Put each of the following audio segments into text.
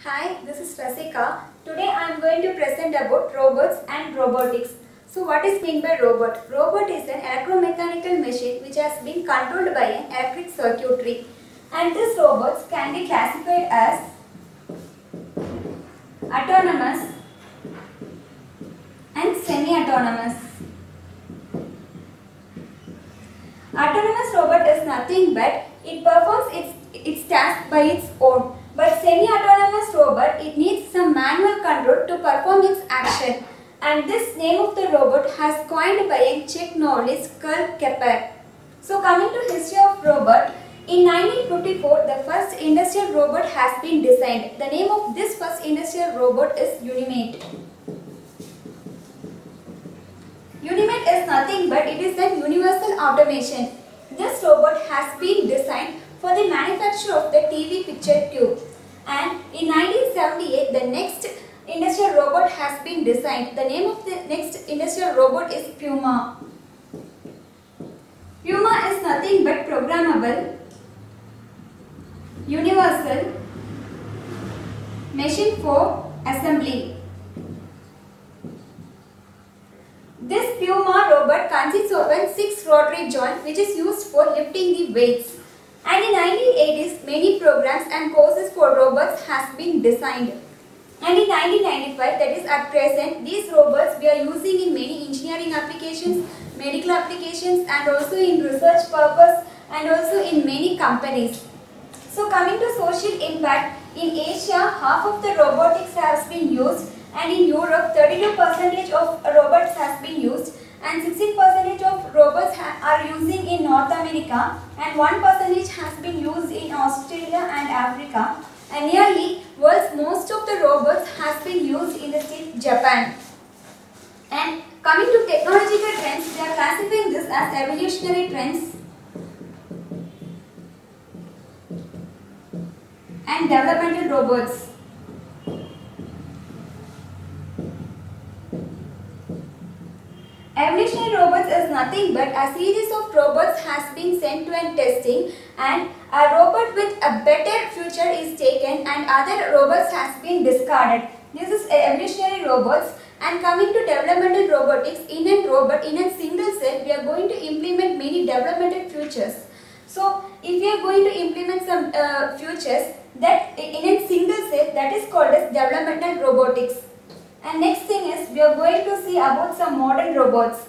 Hi, this is Rasika. Today I am going to present about robots and robotics. So what is meant by robot? Robot is an electromechanical machine which has been controlled by an electric circuitry. And these robots can be classified as autonomous and semi-autonomous. Autonomous robot is nothing but it performs its task by its own. But semi-autonomous robot, it needs some manual control to perform its action. And this name of the robot has coined by a Czech novelist Karl Popper. So coming to history of robot, in 1954 the first industrial robot has been designed. The name of this first industrial robot is Unimate. Unimate is nothing but it is an universal automation. This robot has been designed for the manufacture of the TV picture tube. And in 1978, the next industrial robot has been designed. The name of the next industrial robot is Puma. Puma is nothing but programmable, universal machine for assembly. This Puma robot consists of a 6 rotary joint which is used for lifting the weights. And in 1980s, many programs and courses for robots has been designed. And in 1995, that is at present, these robots we are using in many engineering applications, medical applications and also in research purpose and also in many companies. So coming to social impact, in Asia, half of the robotics has been used and in Europe, 32% of robots has been used and 16% of robots are using in North America and 1% has been used in Australia and Africa, and nearly world's most of the robots has been used in the state Japan. And coming to technological trends, they are classifying this as evolutionary trends and developmental robots. Evolutionary robots is nothing but a series of robots has been sent to an testing and a robot with a better future is taken and other robots has been discarded. This is evolutionary robots. And coming to developmental robotics, in a robot, in a single cell, we are going to implement many developmental features. So if we are going to implement some features that in a single cell, that is called as developmental robotics. And next thing is we are going to see about some modern robots.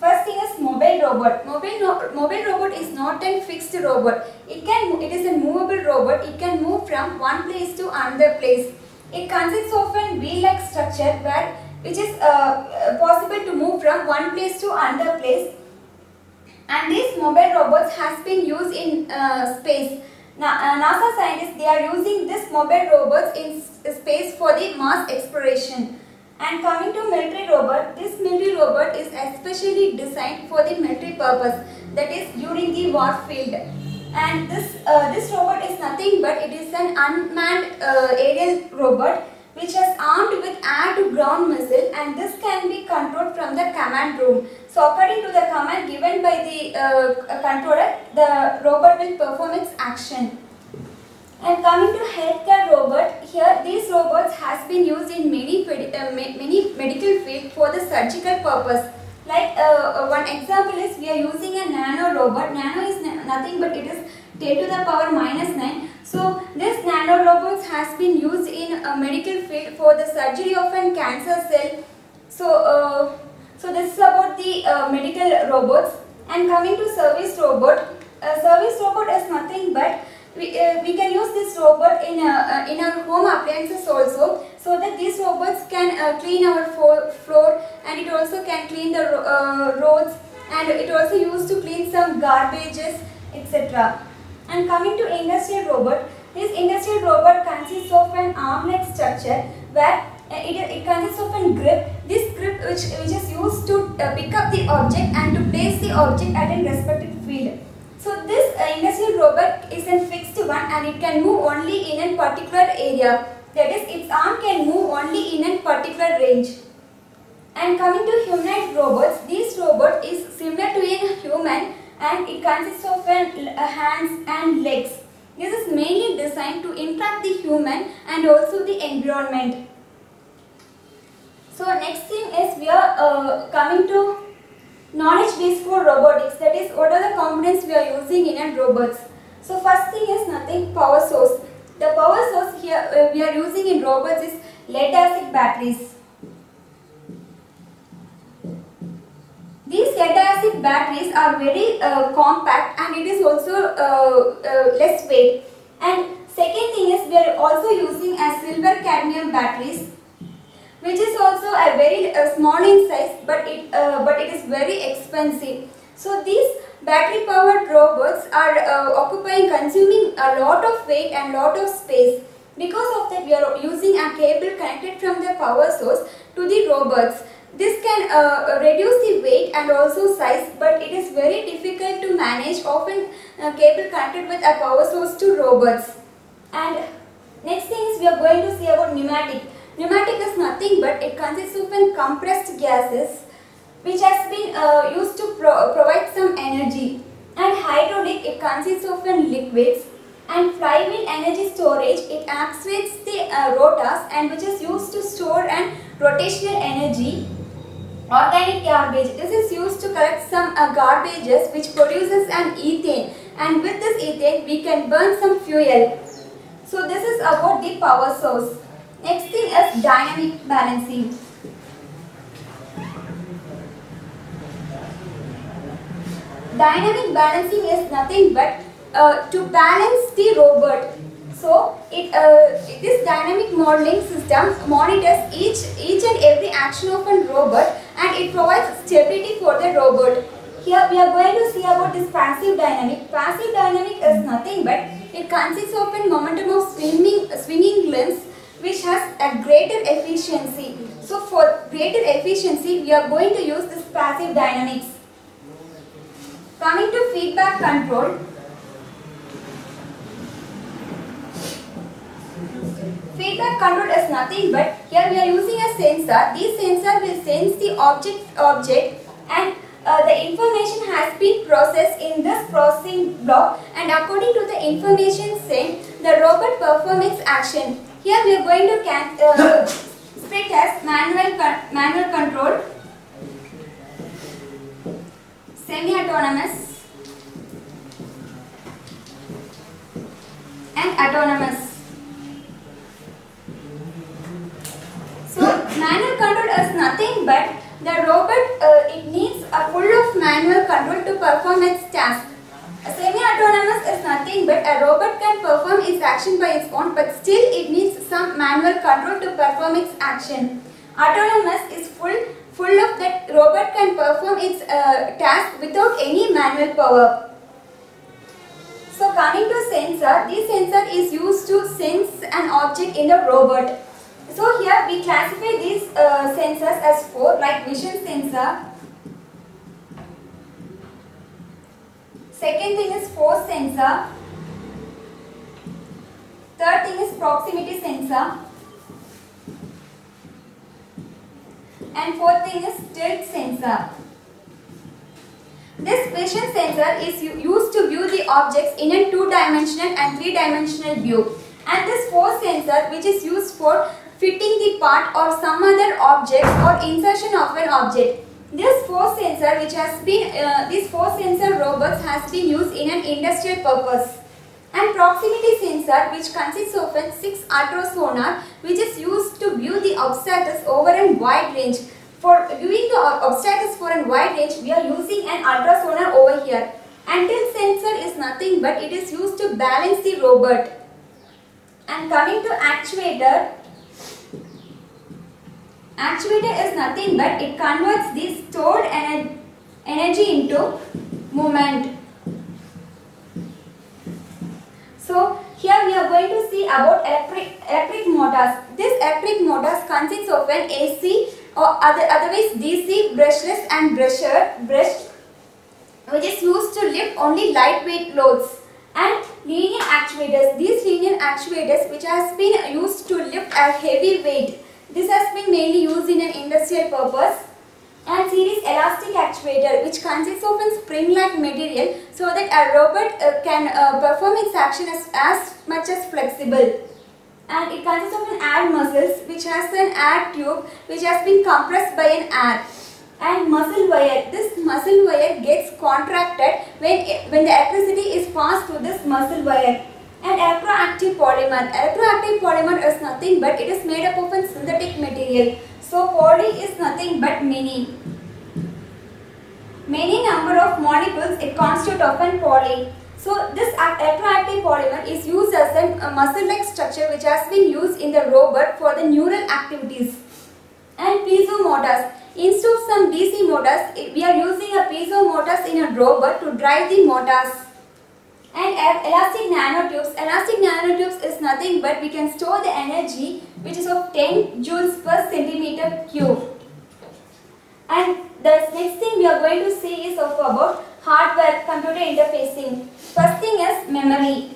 First thing is mobile robot. Mobile robot is not a fixed robot. It is a movable robot. It can move from one place to another place. It consists of a wheel-like structure which is possible to move from one place to another place. And these mobile robots has been used in space. NASA scientists, they are using this mobile robots in space for the Mars exploration. And coming to military robot, this military robot is especially designed for the military purpose, that is during the war field. And this robot is nothing but it is an unmanned aerial robot which is armed with air to ground missile, and this can be controlled from the command room. So according to the command given by the controller, the robot will perform its action. And coming to healthcare robot, here these robots has been used in many medical field for the surgical purpose. Like one example is we are using a nano robot. Nano is nothing but it is 10 to the power -9. So this nano robots has been used in a medical field for the surgery of a cancer cell. So this is about the medical robots. And coming to service robot, service robot is nothing but we can use this robot in our home appliances also, so that these robots can clean our floor and it also can clean the roads, and it also used to clean some garbages, etc. And coming to industrial robot, this industrial robot consists of an arm-like structure where it consists of a grip. This grip which is used to pick up the object and to place the object at a respective field. So this industrial robot is a fixed one and it can move only in a particular area. That is, its arm can move only in a particular range. And coming to humanoid robots, this robot is similar to a human and it consists of hands and legs. This is mainly designed to impact the human and also the environment. So next thing is we are coming to knowledge base for robotics, that is what are the components we are using in a robots. So first thing is nothing, power source. The power source here we are using in robots is lead acid batteries. These lead acid batteries are very compact and it is also less weight. And second thing is we are also using a silver cadmium batteries, which is also a very small in size, but it is very expensive. So these battery powered robots are consuming a lot of weight and lot of space. Because of that, we are using a cable connected from the power source to the robots. This can reduce the weight and also size, but it is very difficult to manage, often cable connected with a power source to robots. And next thing is we are going to see about pneumatic. Pneumatic is nothing but it consists of compressed gases which has been used to provide some energy. And hydraulic, it consists of liquids. And flywheel energy storage, it activates the rotors and which is used to store an rotational energy. Organic garbage, this is used to collect some garbages which produces an ethane, and with this ethane we can burn some fuel. So this is about the power source. Next thing is dynamic balancing. Dynamic balancing is nothing but to balance the robot. So this dynamic modeling system monitors each and every action of a robot and it provides stability for the robot. Here we are going to see about this passive dynamic. Passive dynamic is nothing but it consists of a momentum of swinging limbs which has a greater efficiency. So for greater efficiency we are going to use this passive dynamics. Coming to feedback control. Feedback control is nothing but here we are using a sensor. This sensor will sense the object and the information has been processed in this processing block, and according to the information sent, the robot performs its action. Here we are going to split as manual control, semi-autonomous and autonomous. So manual control is nothing but the robot it needs a full of manual control to perform its task. A semi-autonomous is nothing but a robot can perform its action by its own, but still it needs some manual control to perform its action. Autonomous is full of that robot can perform its task without any manual power. So coming to sensor, this sensor is used to sense an object in the robot. So here we classify these sensors as 4, like vision sensor. Second thing is force sensor. Third thing is proximity sensor. And fourth thing is tilt sensor. This vision sensor is used to view the objects in a 2-dimensional and 3-dimensional view. And this force sensor, which is used for fitting the part or some other object or insertion of an object. This force sensor, this force sensor robots has been used in an industrial purpose. And proximity sensor, which consists of a 6 ultrasonar, which is used to view the obstacles over a wide range. For viewing the obstacles for a wide range, we are using an ultrasonar over here. And tilt sensor is nothing but it is used to balance the robot. And coming to actuator. Actuator is nothing but it converts the stored energy into movement. So here we are going to see about electric motors. This electric motors consists of an AC or otherwise DC, brushless and brushed, which is used to lift only lightweight loads. And linear actuators. These linear actuators which has been used to lift a heavy weight. This has been mainly used in an industrial purpose. And series elastic actuator, which consists of a spring-like material so that a robot can perform its action as much as flexible. And it consists of an air muscles, which has an air tube which has been compressed by an air. And muscle wire. This muscle wire gets contracted when the electricity is passed through this muscle wire. And electroactive polymer. Electroactive polymer is nothing but it is made up of a synthetic material. So poly is nothing but many. Many number of molecules it constitute of an poly. So this electroactive polymer is used as a muscle-like structure which has been used in the robot for the neural activities. And piezo motors. Instead of some DC motors, we are using a piezo motors in a robot to drive the motors. And elastic nanotubes. Elastic nanotubes is nothing but we can store the energy which is of 10 joules per centimeter cube. And the next thing we are going to see is about hardware computer interfacing. First thing is memory.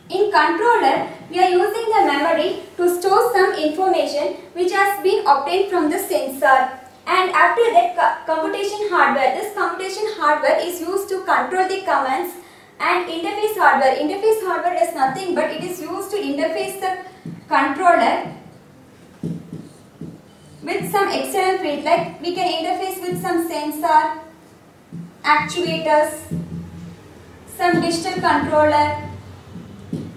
In controller, we are using the memory to store some information which has been obtained from the sensor. And after that, computation hardware. This computation hardware is used to control the commands. And interface hardware. Interface hardware is nothing but it is used to interface the controller with some external field. Like we can interface with some sensor, actuators, some digital controller,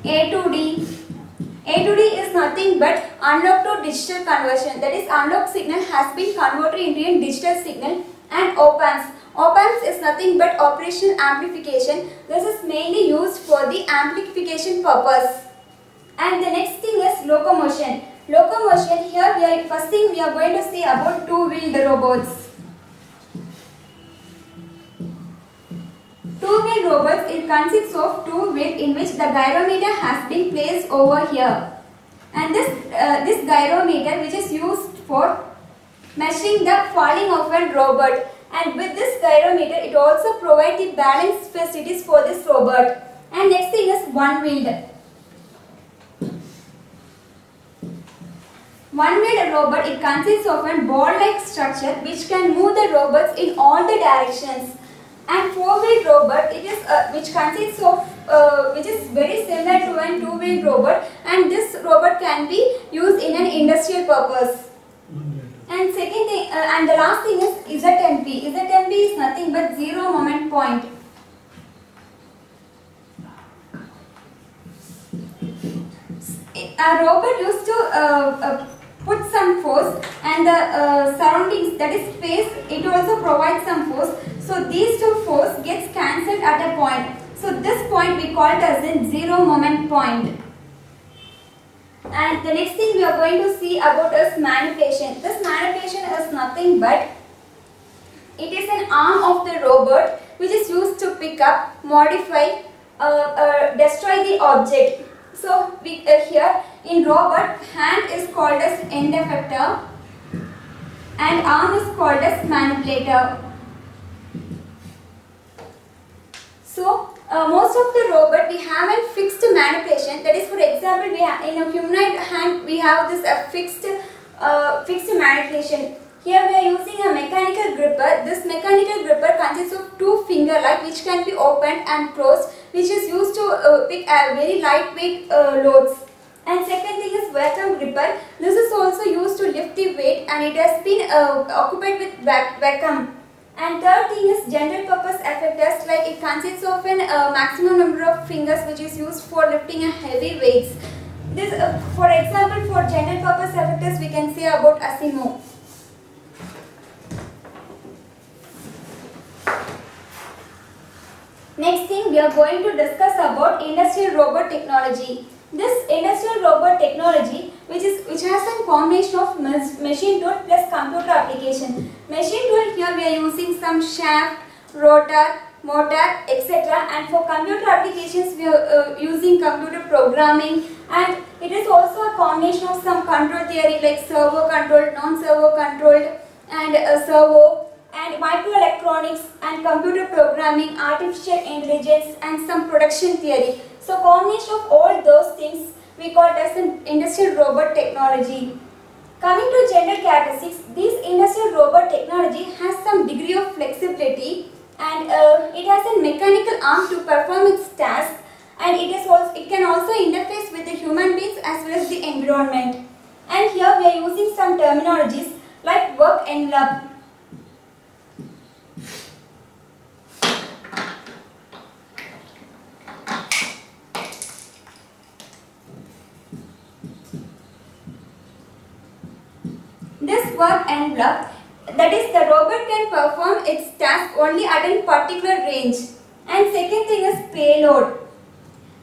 A2D. A2D is nothing but analog to digital conversion. That is, analog signal has been converted into a digital signal. And op-amps. Op-amps is nothing but operational amplification. This is mainly used for the amplification purpose. And the next thing is locomotion. Locomotion, here first thing we are going to see about two-wheeled robots. Two-wheeled robots, it consists of two wheels in which the gyrometer has been placed over here. And this gyrometer which is used for measuring the falling of a robot. And with this gyrometer, it also provides the balance facilities for this robot. And next thing is one-wheeled. One-wheeled robot, it consists of a ball-like structure which can move the robots in all the directions. And four-wheeled robot, it is which consists of which is very similar to a two-wheeled robot, and this robot can be used in an industrial purpose. And second thing, and the last thing is ZMP. ZMP is nothing but zero moment point. A robot used to put some force, and the surroundings, that is space, it also provides some force. So these two force gets cancelled at a point. So this point we call it as a zero moment point. And the next thing we are going to see about is manipulation. This manipulation is nothing but it is an arm of the robot which is used to pick up, modify, destroy the object. So we, here in robot, hand is called as end effector and arm is called as manipulator. So most of the robot we have a fixed manipulation. That is, for example, we have in a humanoid hand we have this fixed manipulation. Here we are using a mechanical gripper. This mechanical gripper consists of two finger-like which can be opened and closed, which is used to pick a very lightweight loads. And second thing is vacuum gripper. This is also used to lift the weight, and it has been occupied with vacuum. And third thing is general purpose effectors, like it consists of a maximum number of fingers which is used for lifting a heavy weights. This, for example, for general purpose effectors we can say about Asimo. Next thing we are going to discuss about industrial robot technology. This industrial robot technology which has a combination of machine tool plus computer application. Machine tool, here we are using some shaft, rotor, motor, etc. And for computer applications we are using computer programming, and it is also a combination of some control theory like servo controlled, non-servo controlled, and servo, and microelectronics and computer programming, artificial intelligence, and some production theory. So combination of all those things we call it as an industrial robot technology. Coming to general characteristics, this industrial robot technology has some degree of flexibility, and it has a mechanical arm to perform its task, and it can also interface with the human beings as well as the environment. And here we are using some terminologies like work envelope. This work envelope, that is, the robot can perform its task only at a particular range. And second thing is payload.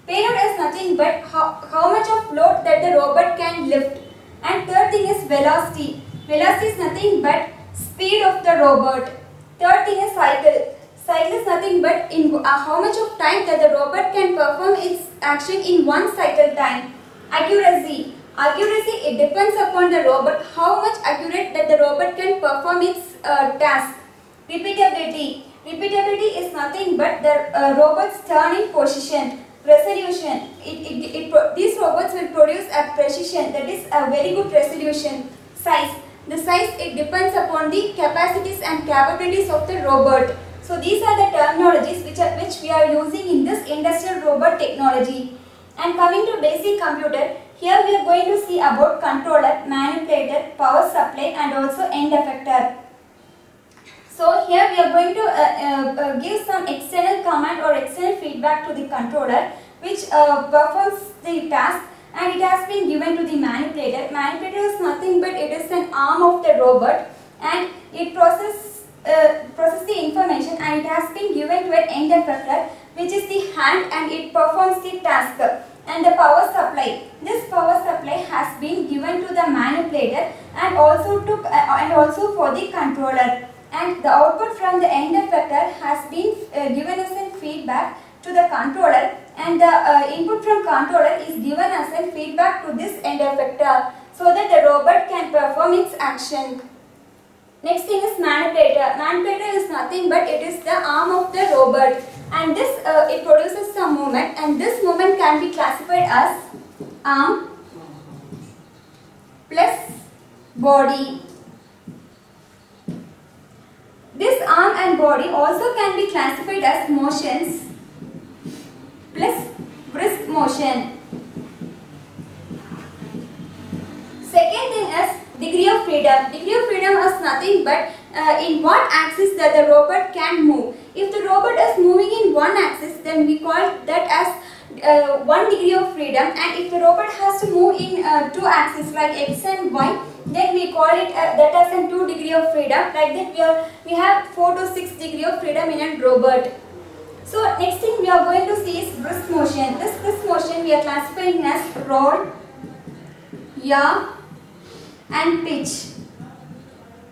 Payload is nothing but how much of load that the robot can lift. And third thing is velocity. Velocity is nothing but speed of the robot. Third thing is cycle. Cycle is nothing but in how much of time that the robot can perform its action in one cycle time. Accuracy. Accuracy, it depends upon the robot, how much accurate that the robot can perform its task. Repeatability. Repeatability is nothing but the robot's turning position. Resolution. These robots will produce a precision, that is a very good resolution. Size. The size, it depends upon the capacities and capabilities of the robot. So these are the terminologies which we are using in this industrial robot technology. And coming to basic computer, here we are going to see about controller, manipulator, power supply and also end effector. So here we are going to give some external command or external feedback to the controller which performs the task, and it has been given to the manipulator. Manipulator is nothing but it is an arm of the robot, and it processes the information, and it has been given to an end effector which is the hand, and it performs the task. And the power supply. This power supply has been given to the manipulator and also for the controller. And the output from the end effector has been given as a feedback to the controller, and the input from controller is given as a feedback to this end effector so that the robot can perform its action. Next thing is manipulator. Manipulator is nothing but it is the arm of the robot, and this it produces some movement, and this movement can be classified as arm plus body. This arm and body also can be classified as motions plus brisk motion. Second thing is degree of freedom. Degree of freedom is nothing but in what axis that the robot can move. If the robot is moving in one axis, then we call that as 1 degree of freedom, and if the robot has to move in two axes like x and y, then we call it that as a 2 degree of freedom. Like that we have 4 to 6 degree of freedom in a robot. So next thing we are going to see is brisk motion. This brisk motion we are classifying as roll, yaw and pitch.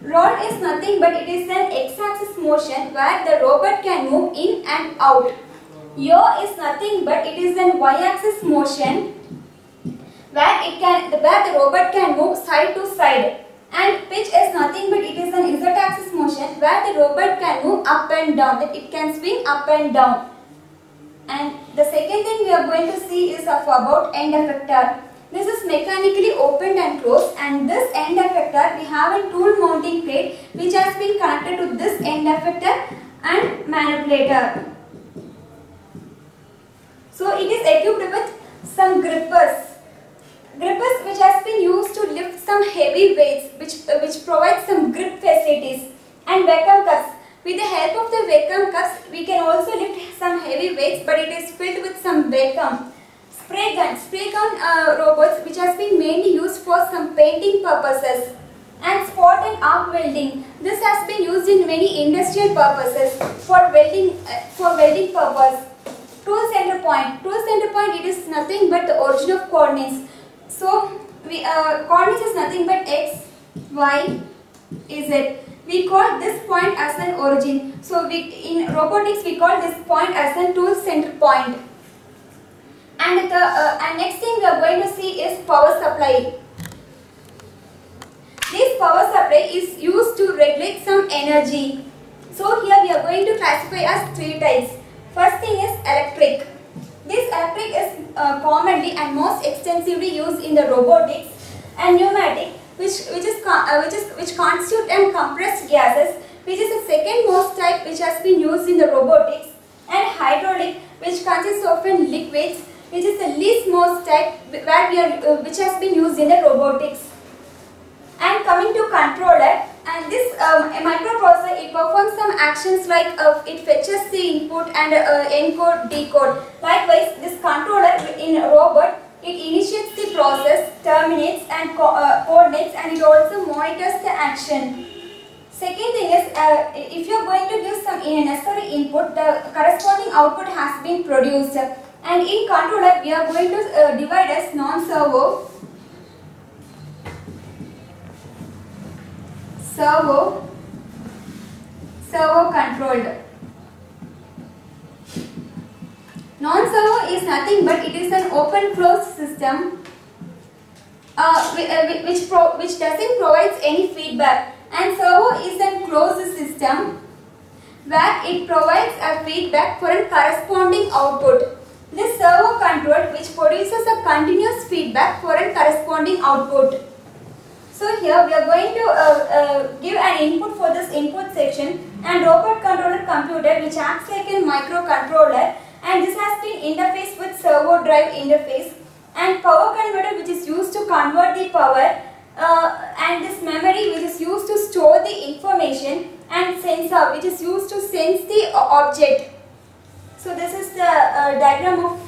Roll is nothing but it is an x-axis motion where the robot can move in and out. Yaw is nothing but it is an y-axis motion where the robot can move side to side. And pitch is nothing but it is an z-axis motion where the robot can move up and down, that it can swing up and down. And the second thing we are going to see is about end effector. This is mechanically opened and closed, and this end effector we have a tool mounting plate which has been connected to this end effector and manipulator. So it is equipped with some grippers. Grippers which has been used to lift some heavy weights which provides some grip facilities, and vacuum cups. With the help of the vacuum cups we can also lift some heavy weights, but it is filled with some vacuum. Spray gun robots which has been mainly used for some painting purposes, and spot and arc welding. This has been used in many industrial purposes for welding purpose. Tool center point. Tool center point, it is nothing but the origin of coordinates. So coordinates is nothing but x, y, z. We call this point as an origin. So in robotics we call this point as a tool center point. And next thing we are going to see is power supply. This power supply is used to regulate some energy. So here we are going to classify as 3 types. First thing is electric. This electric is commonly and most extensively used in the robotics. And pneumatic. which constitute and compressed gases, which is the second most type which has been used in the robotics, and hydraulic, which consists of liquids, which is the least most type which has been used in the robotics. And coming to controller, and this a microprocessor, it performs some actions like it fetches the input and encode, decode. Likewise, this controller in a robot, it initiates the process, terminates and coordinates, and it also monitors the action. Second thing is, if you are going to give some necessary input, the corresponding output has been produced. And in controller, we are going to divide as non-servo, servo controlled. Non-servo is nothing but it is an open closed system which doesn't provide any feedback, and servo is a closed system where it provides a feedback for a corresponding output. This servo control which produces a continuous feedback for a corresponding output. So here we are going to give an input for this input section, and robot controller computer which acts like a microcontroller, and this has been interfaced with servo drive interface, and power converter which is used to convert the power, and this memory which is used to store the information, and sensor which is used to sense the object. So this is the diagram of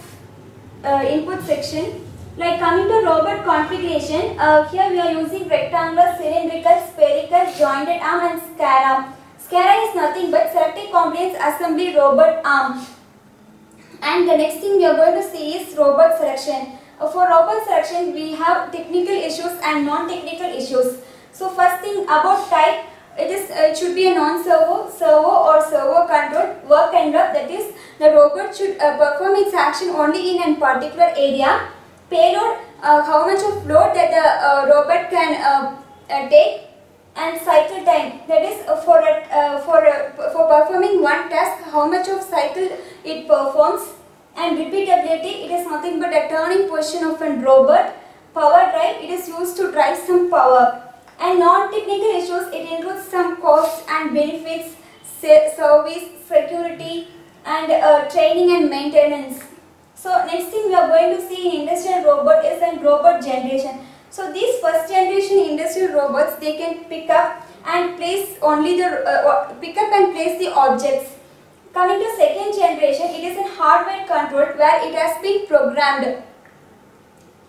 input section. Like coming to robot configuration, here we are using rectangular, cylindrical, spherical, jointed arm and SCARA. SCARA is nothing but Selected Components Assembly Robot Arm. And the next thing we are going to see is robot selection. For robot selection, we have technical issues and non-technical issues. So first thing about type, it should be a non-servo, servo or servo controlled work envelope, that is the robot should perform its action only in a particular area. Payload, how much of load that the robot can take, and cycle time, that is for performing one task, how much of cycle it performs, and repeatability, it is nothing but a turning position of a robot. Power drive, it is used to drive some power. And non-technical issues, it includes some costs and benefits, service, security, and training and maintenance. So next thing we are going to see in industrial robot is a robot generation. So these first generation industrial robots, they can pick up and place only the place the objects. Coming to second generation, it is a hardware controlled where it has been programmed.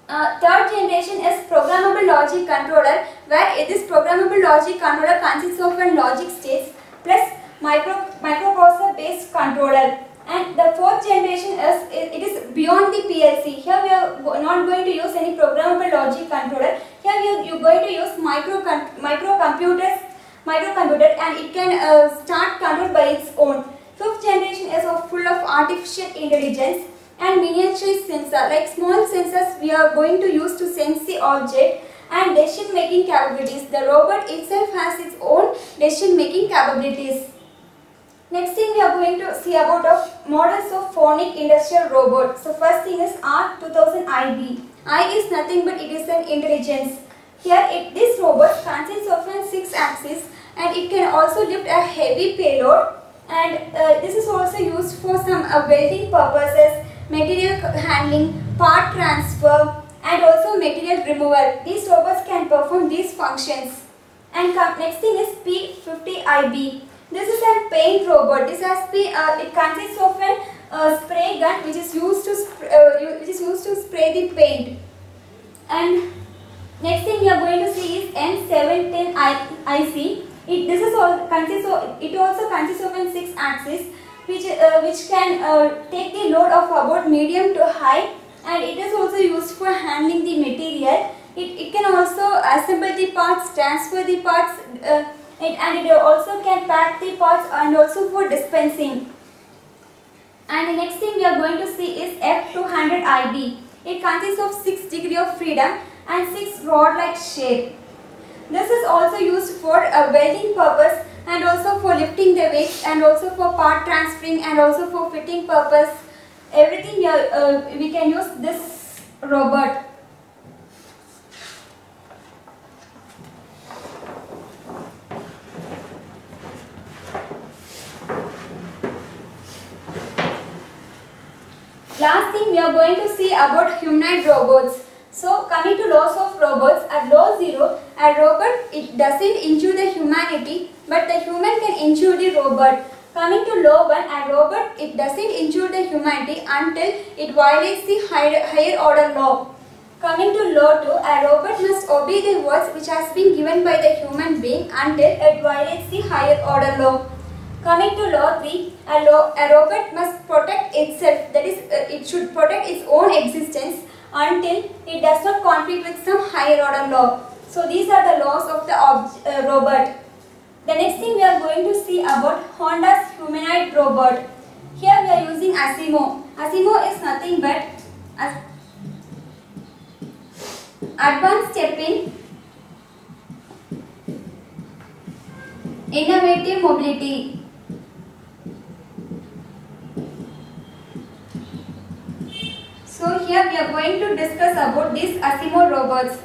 Third generation is programmable logic controller, where this programmable logic controller consists of a logic states plus microprocessor based controller. And the fourth generation is beyond the PLC. Here we are not going to use any programmable logic controller. Here you are going to use microcomputer, and it can start control by its own. Fifth generation is full of artificial intelligence and miniature sensor. Like small sensors we are going to use to sense the object, and decision making capabilities. The robot itself has its own decision making capabilities. Next thing we are going to see about models of phonic industrial robot. So first thing is R2000IB. I is nothing but it is an intelligence. Here this robot consists of a 6-axis, and it can also lift a heavy payload, and this is also used for some welding purposes, material handling, part transfer, and also material removal. These robots can perform these functions. And next thing is P50IB. This is a paint robot. This has been it consists of a spray gun which is used to spray the paint. And next thing we are going to see is M710IC. It also consists of a 6-axis which can take the load of about medium to high, and it is also used for handling the material. It can also assemble the parts, transfer the parts, and it also can pack the parts, and also for dispensing. And the next thing we are going to see is F200IB. It consists of 6 degrees of freedom and 6 rod-like shape. This is also used for a welding purpose, and also for lifting the weights, and also for part transferring, and also for fitting purpose. Everything we can use this robot. thing we are going to see about humanoid robots. So coming to laws of robots, at law 0, a robot it doesn't injure the humanity, but the human can injure the robot. Coming to law 1, a robot it doesn't injure the humanity until it violates the higher order law. Coming to law 2, a robot must obey the words which has been given by the human being until it violates the higher order law. Coming to law 3, a robot must protect itself, that is, it should protect its own existence until it does not conflict with some higher order law. So these are the laws of the robot. The next thing we are going to see about Honda's humanoid robot. Here we are using Asimo. Asimo is nothing but advanced step in innovative mobility. So here we are going to discuss about these Asimo robots.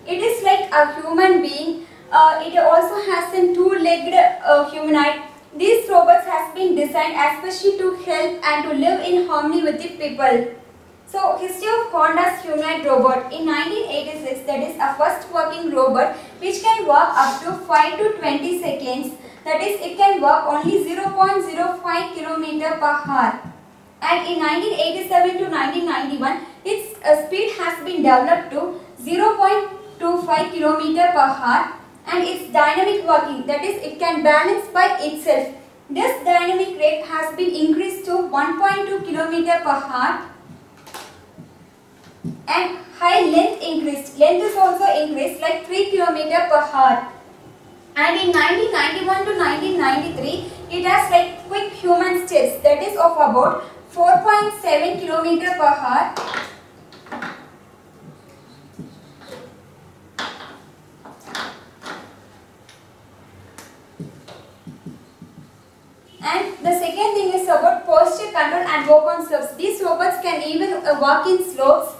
It is like a human being. It also has a two-legged humanoid. These robots has been designed especially to help and to live in harmony with the people. So history of Honda's humanoid robot. In 1986, that is a first working robot which can walk up to 5 to 20 seconds. That is, it can walk only 0.05 km per hour. And in 1987 to 1991, its speed has been developed to 0.25 km per hour, and its dynamic working, that is, it can balance by itself. This dynamic rate has been increased to 1.2 km per hour, and high length increased. Length is also increased like 3 km per hour. And in 1991 to 1993, it has like quick human steps, that is of about 4.7 km per hour. And the second thing is about posture control and walk on slopes. These robots can even walk in slopes,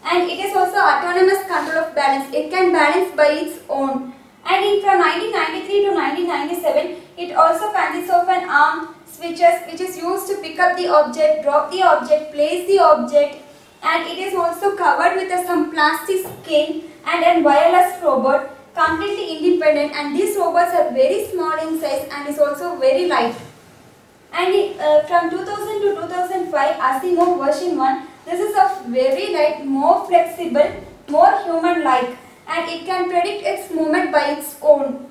and it is also autonomous control of balance. It can balance by its own. And from 1993 to 1997, it also consists of an arm switches which is used to pick up the object, drop the object, place the object, and it is also covered with some plastic skin and a wireless robot, completely independent, and these robots are very small in size and is also very light. And from 2000 to 2005, Asimo version 1, this is a very light, more flexible, more human-like, and it can predict its movement by its own.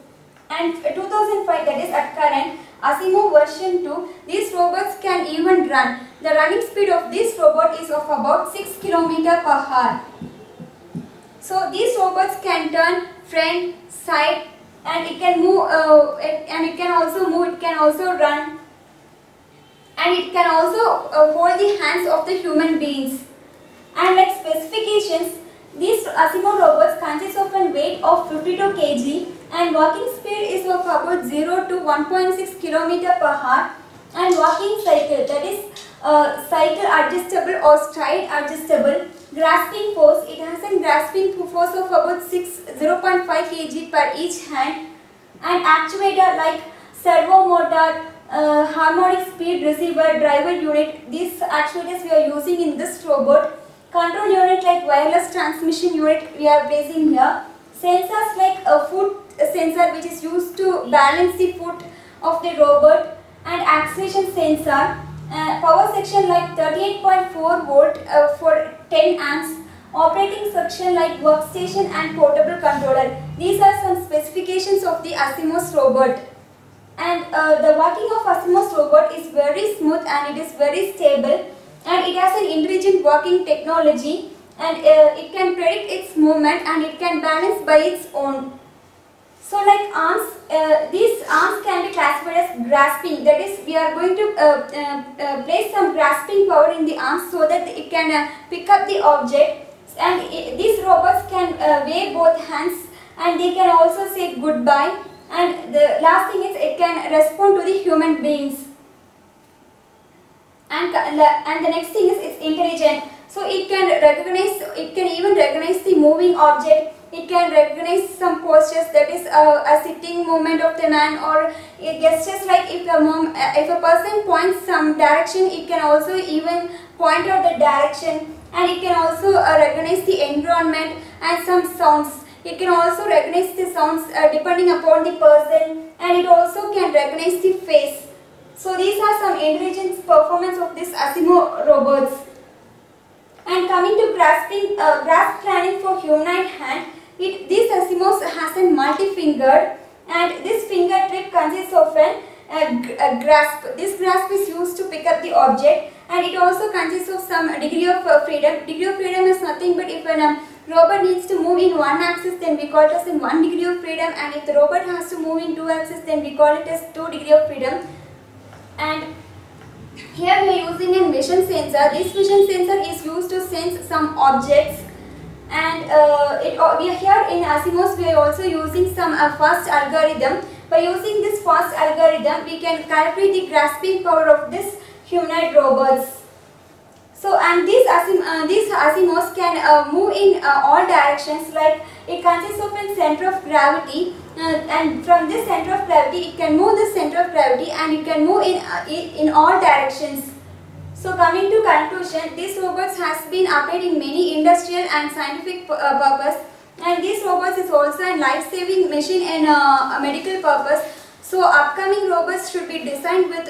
And 2005, that is at current, Asimo version 2, these robots can even run. The running speed of this robot is of about 6 km per hour. So these robots can turn front, side, and it can move, and it can also move, it can also run, and it can also hold the hands of the human beings. And like specifications, these Asimo robots consist of a weight of 52 kg and walking speed is of about 0 to 1.6 km per hour, and walking cycle, that is cycle adjustable or stride adjustable. Grasping force, it has a grasping force of about 0.5 kg per each hand, and actuator like servo motor, harmonic speed receiver, driver unit. These actuators we are using in this robot. Control unit like wireless transmission unit we are placing here. Sensors like a foot sensor which is used to balance the foot of the robot, and acceleration sensor. Power section like 38.4 volt for 10 amps. Operating section like workstation and portable controller. These are some specifications of the Asimo's robot. And the working of Asimo's robot is very smooth and it is very stable, and it has an intelligent working technology, and it can predict its movement and it can balance by its own. So like arms, these arms can be classified as grasping, that is we are going to place some grasping power in the arms so that it can pick up the object, and these robots can wave both hands, and they can also say goodbye, and the last thing is it can respond to the human beings. And the next thing is it's intelligent. So it can even recognize the moving object. It can recognize some postures, that is a sitting movement of the man, or gestures like if a person points some direction, it can also even point out the direction, and it can also recognize the environment and some sounds. It can also recognize the sounds depending upon the person, and it also can recognize the face. So these are some intelligence performance of this Asimo robots. And coming to grasp planning for humanoid hand, this Asimos has a multi-fingered, and this finger tip consists of a grasp. This grasp is used to pick up the object, and it also consists of some degree of freedom. Degree of freedom is nothing but if a robot needs to move in one axis, then we call it as in 1 degree of freedom, and if the robot has to move in 2 axis, then we call it as 2 degree of freedom. And here we are using a vision sensor. This vision sensor is used to sense some objects, and we are here in Asimos. We are also using some FAST algorithm. By using this FAST algorithm, we can calculate the grasping power of this humanoid robots. So, and these Asimos can move in all directions. Like it consists of a center of gravity, and from this center of gravity, it can move the center of gravity, and it can move in all directions. So, coming to conclusion, these robots has been applied in many industrial and scientific purpose, and these robots is also a life-saving machine in a medical purpose. So, upcoming robots should be designed with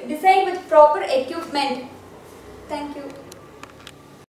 designed with proper equipment. Thank you.